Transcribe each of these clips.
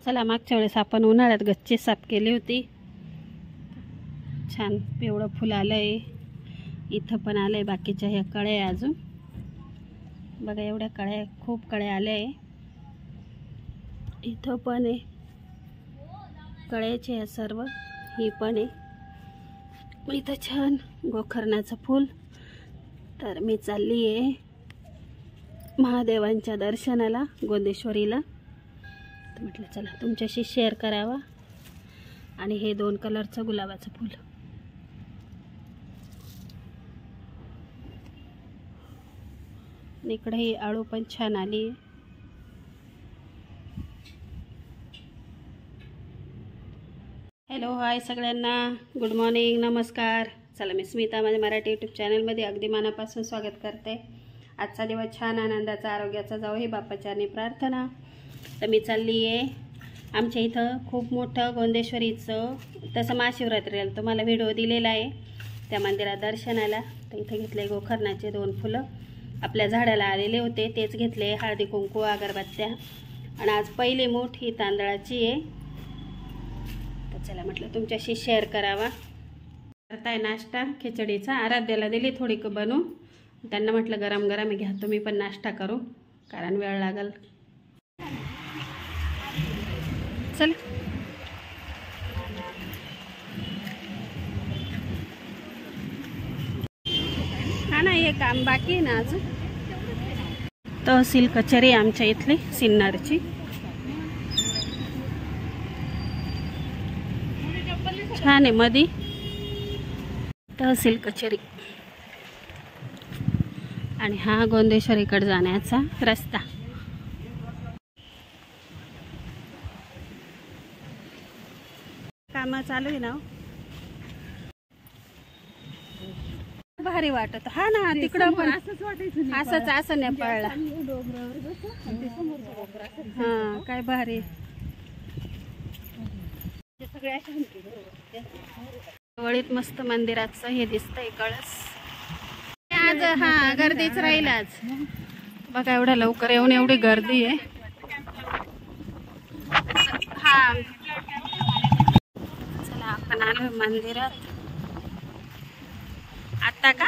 चला, मागच्या वेळेस आपण उन्हाळ्यात गच्ची साफ केली होती. छान पिवळं फुल आलंय. इथं पण आलंय. बाकीच्या ह्या कळ्या अजून बघा, एवढ्या कळ्या, खूप कळ्या आल्या आहे. इथं पण आहे कळ्याचे आहे सर्व. ही पण आहे. इथं छान गोकर्णाचं फूल. तर मी चालली आहे महादेवांच्या दर्शनाला गोंदेश्वरीला. तर म्हटलं चला तुमच्याशी शेअर करावा. आणि हे 2 कलरचं गुलाबाचं फूल. इकडे ही आळू पण छान आली. हॅलो, हाय सगळ्यांना, गुड मॉर्निंग, नमस्कार. चला, मी स्मिता माझ्या मराठी यूट्यूब चॅनलमध्ये अगदी मनापासून स्वागत करते. आजचा दिवस छान आनंदाचा, आरोग्याचा जावो ही बाप्पाच्याने प्रार्थना. तर मी चालली आहे आमच्या इथं खूप मोठं गोंदेश्वरीचं, तसं महाशिवरात्रीला तुम्हाला व्हिडिओ दिलेला आहे त्या मंदिरात दर्शनाला. तर इथं घेतले गोकर्णाचे 2 फुलं. आपल्या झाडाला आलेले होते तेच घेतले. हळदी कुंकू, अगरबत्त्या. आणि आज पहिली मूठ ही तांदळाची आहे. तर चला म्हटलं तुमच्याशी शेअर करावा. करताय नाश्ता खिचडीचा. आराध्याला दिली थोडी बनवून. त्यांना म्हटलं गरम गरम घ्या तुम्ही पण नाश्ता करू, कारण वेळ लागल. चल, हा ना, हे काम बाकी आहे ना अजून. तहसील कचेरी आमच्या इथली सिन्नरची. छान आहे मधी तहसील कचेरी. आणि हा गोंदेश्वरीकडे जाण्याचा रस्ता. काम चालू आहे ना. भारी वाटत. हा ना, तिकडं पण असंच असं नेपाळला. हा, काय भारी. वळीत मस्त मंदिराचं हे दिसतंय कळस. आज हा गर्दीच राहील आज. बघा एवढ्या लवकर येऊन एवढी गर्दी आहे. हा, चला आपण आलो मंदिरात. आता का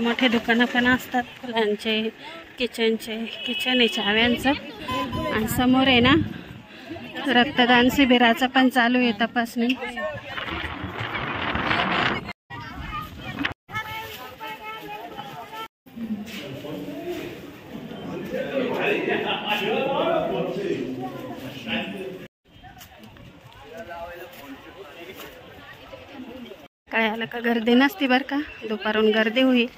मोठे दुकानं पण असतात फुलांचे, किचनचे. किचन आहे चाव्यांचं. आणि समोर आहे ना रक्तदान शिबिराचं पण चालू आहे तपासणी. काय आलं का गर्दी नसती बरं का, दुपारून गर्दी होईल.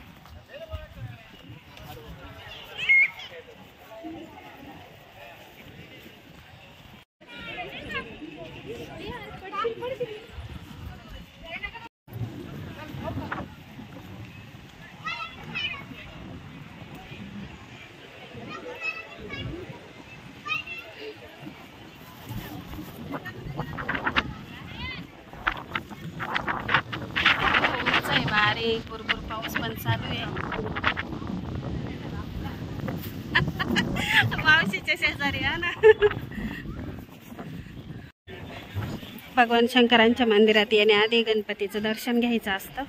बारीक भरपूर पाऊस पण चालू आहे. मावशीच्या शेजारी आहे ना. भगवान शंकरांच्या मंदिरात येण्याआधी गणपतीचं दर्शन घ्यायचं असतं.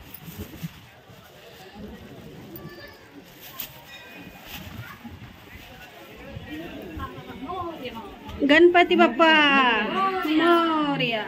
गणपती बाप्पा मोरया.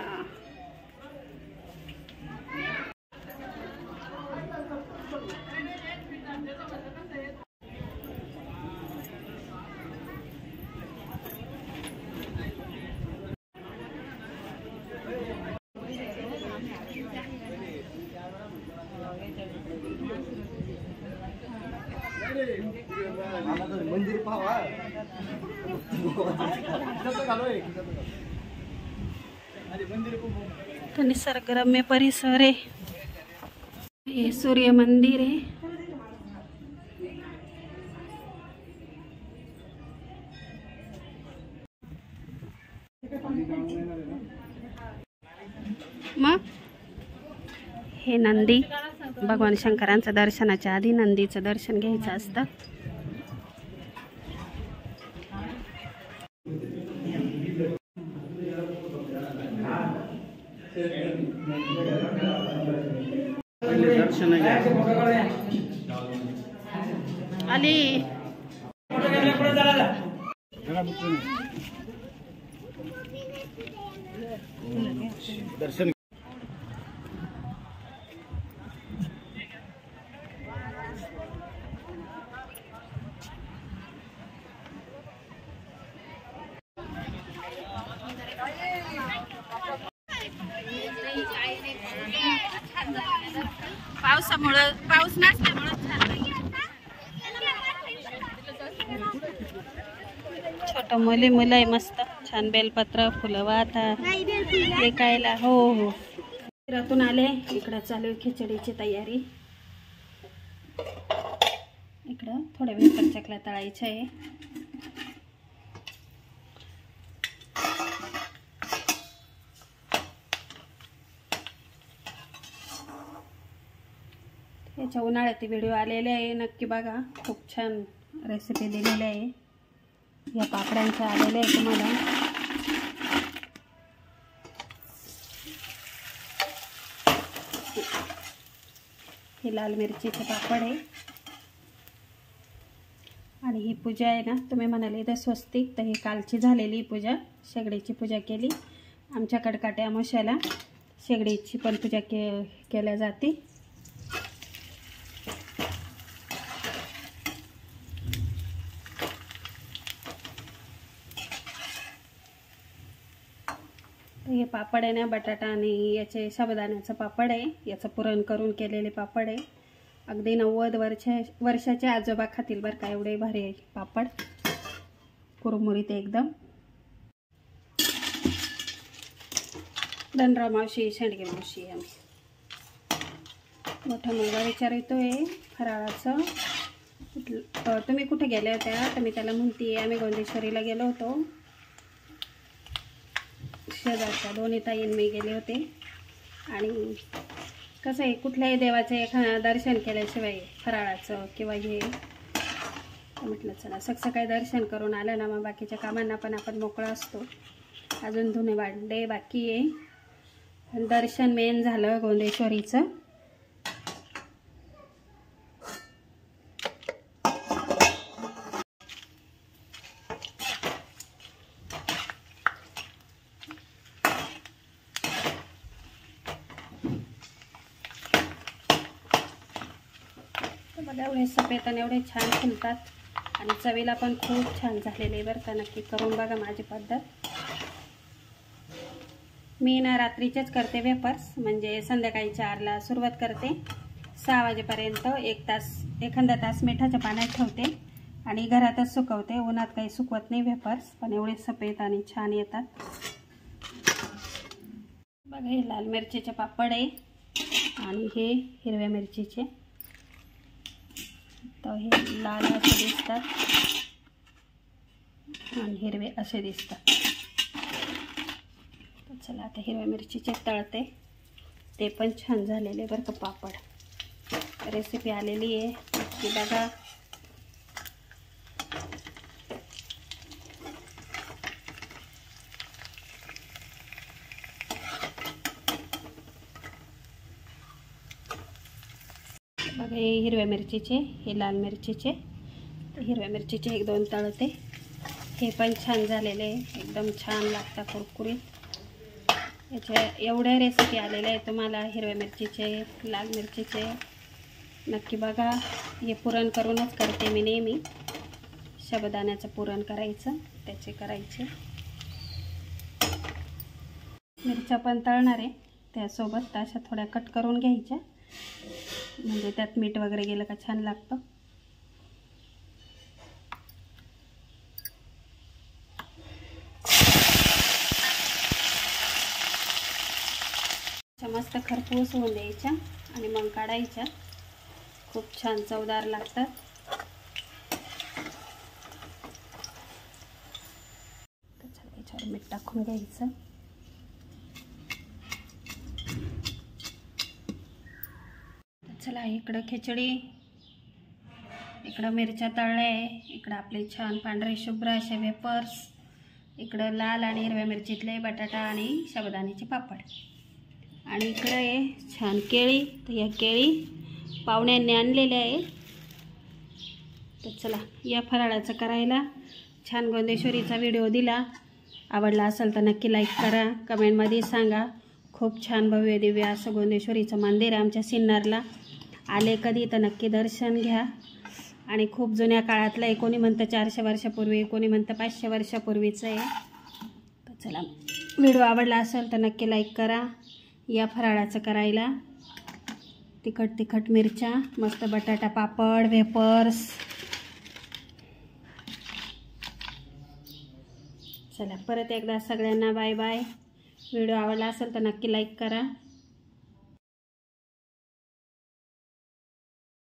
मंदिर पाहा. तो निसर्गरम्य परिसर आहे. हे सूर्य मंदिर आहे. मग हे नंदी भगवान शंकरांचं दर्शनाच्या आधी नंदीचं दर्शन घ्यायचं असतं. आली दर्शन पावसामुळं पाऊस नसल्यामुळं छोट मुलं आहे मस्त छान बेलपत्र फुलं वाहतात विकायला. हो हो रातून आले इकडं चालू आहे खिचडीची तयारी. इकडं थोड्या वेळ चकल्या तळायच्या आहे. याच्या उन्हाळ्यात व्हिडिओ आलेले आहे नक्की बघा. खूप छान रेसिपी दिलेली आहे. या पापड्यांच्या आलेल्या आहे तुम्हाला. हे लाल मिरचीचे पापड आहे. आणि ही पूजा आहे ना तुम्ही म्हणाले तर स्वस्तिक तर ही कालची झालेली पूजा. शेगडीची पूजा केली. आमच्याकडे काट्या अमावस्याला शेगडीची पण पूजा केल्या जाते. हे पापड आहे ना बटाटा आणि याचे साबुदाण्याचं पापड आहे. याचं पुरण करून केलेले पापड आहे. अगदी 90 वर्षाचे आजोबा खातील बरं का. एवढे भारी आहे पापड कुरमुरीत एकदम. धनराव मावशी शेंडगे मावशी आम्ही. मोठा मुलगा विचारतोय फराळाचं तुम्ही कुठे गेल्या होत्या तर मी त्याला म्हणते आम्ही गोंदेश्वरीला गेलो होतो. शेजारच्या दोन्ही ताईन मी गेले होते. आणि कसं आहे कुठल्याही देवाचं दर्शन केल्याशिवाय फराळाचं किंवा हे म्हटलं चला सकाळी दर्शन करून आलं ना मग बाकीच्या कामांना पण आपण मोकळा असतो. अजून धुणे भांडे बाकी आहे. दर्शन मेन झालं गोंदेश्वरीचं. बघा एवढे सफेद आणि एवढे छान फुलतात आणि चवीला पण खूप छान झालेले बरं का. नक्की करून बघा माझी पद्धत. मी ना रात्रीचेच करते वेफर्स म्हणजे संध्याकाळी 4ला सुरुवात करते. 6 वाजेपर्यंत एखादा तास मिठाच्या पाण्यात ठेवते आणि घरातच सुकवते. उन्हात काही सुकवत नाही वेफर्स. पण एवढे सफेद आणि छान येतात. बघा हे लाल मिरचीचे पापड आहे आणि हे हिरव्या मिरचीचे. तर हे लाल असे दिसतात आणि हिरवे असे दिसतात. तर चला आता हिरव्या मिरचीचे तळते. ते पण छान झालेले बरं का पापड. रेसिपी आलेली आहे की बघा. बघा हे हिरव्या मिरचीचे हे लाल मिरचीचे. हिरव्या मिरचीचे 1-2 तळते. हे पण छान झालेले एकदम छान लागतात कुरकुरीत. याच्या एवढ्या रेसिपी आलेल्या आहे तुम्हाला हिरव्या मिरचीचे लाल मिरचीचे. नक्की बघा. हे पुरण करूनच करते मी नेहमी. साबुदाण्याचं पुरण करायचं त्याचे करायचे. मिरच्या पण तळणार आहे त्यासोबत. अशा थोड्या कट करून घ्यायच्या म्हणजे त्यात मीठ वगैरे गेलं का छान लागतं. मस्त खरपूस होऊन द्यायच्या आणि मग काढायच्या. खूप छान चवदार लागतात. त्याच्यावर मीठ टाकून घ्यायचं. चला इकडं खिचडी, इकडं मिरच्या तळल्या आहे, इकडं आपले छान पांढरे शुभ्र असे वेफर्स, इकडं लाल आणि हिरव्या मिरचीतले बटाटा आणि साबुदाण्याचे पापड. आणि इकडं आहे छान केळी. तर या केळी पाहुण्यांनी आणलेल्या आहे. तर चला या फराळाचं करायला. छान गोंदेश्वरीचा व्हिडिओ दिला, आवडला असेल तर नक्की लाईक करा, कमेंटमध्ये सांगा. खूप छान भव्य दिव्य असं गोंदेश्वरीचं मंदिर आहे आमच्या सिन्नरला. आले कधी तर नक्की दर्शन घ्या. आणि खूप जुन्या काळातलं आहे. कोणी म्हणतं 400 वर्षापूर्वी, कोणी म्हणतं 500 वर्षापूर्वीचं आहे. तर चला व्हिडिओ आवडला असेल तर नक्की लाईक करा. या फराळाचं करायला तिखट मिरच्या, मस्त बटाटा पापड, वेफर्स. चला परत एकदा सगळ्यांना बाय बाय. व्हिडिओ आवडला असेल तर नक्की लाईक करा.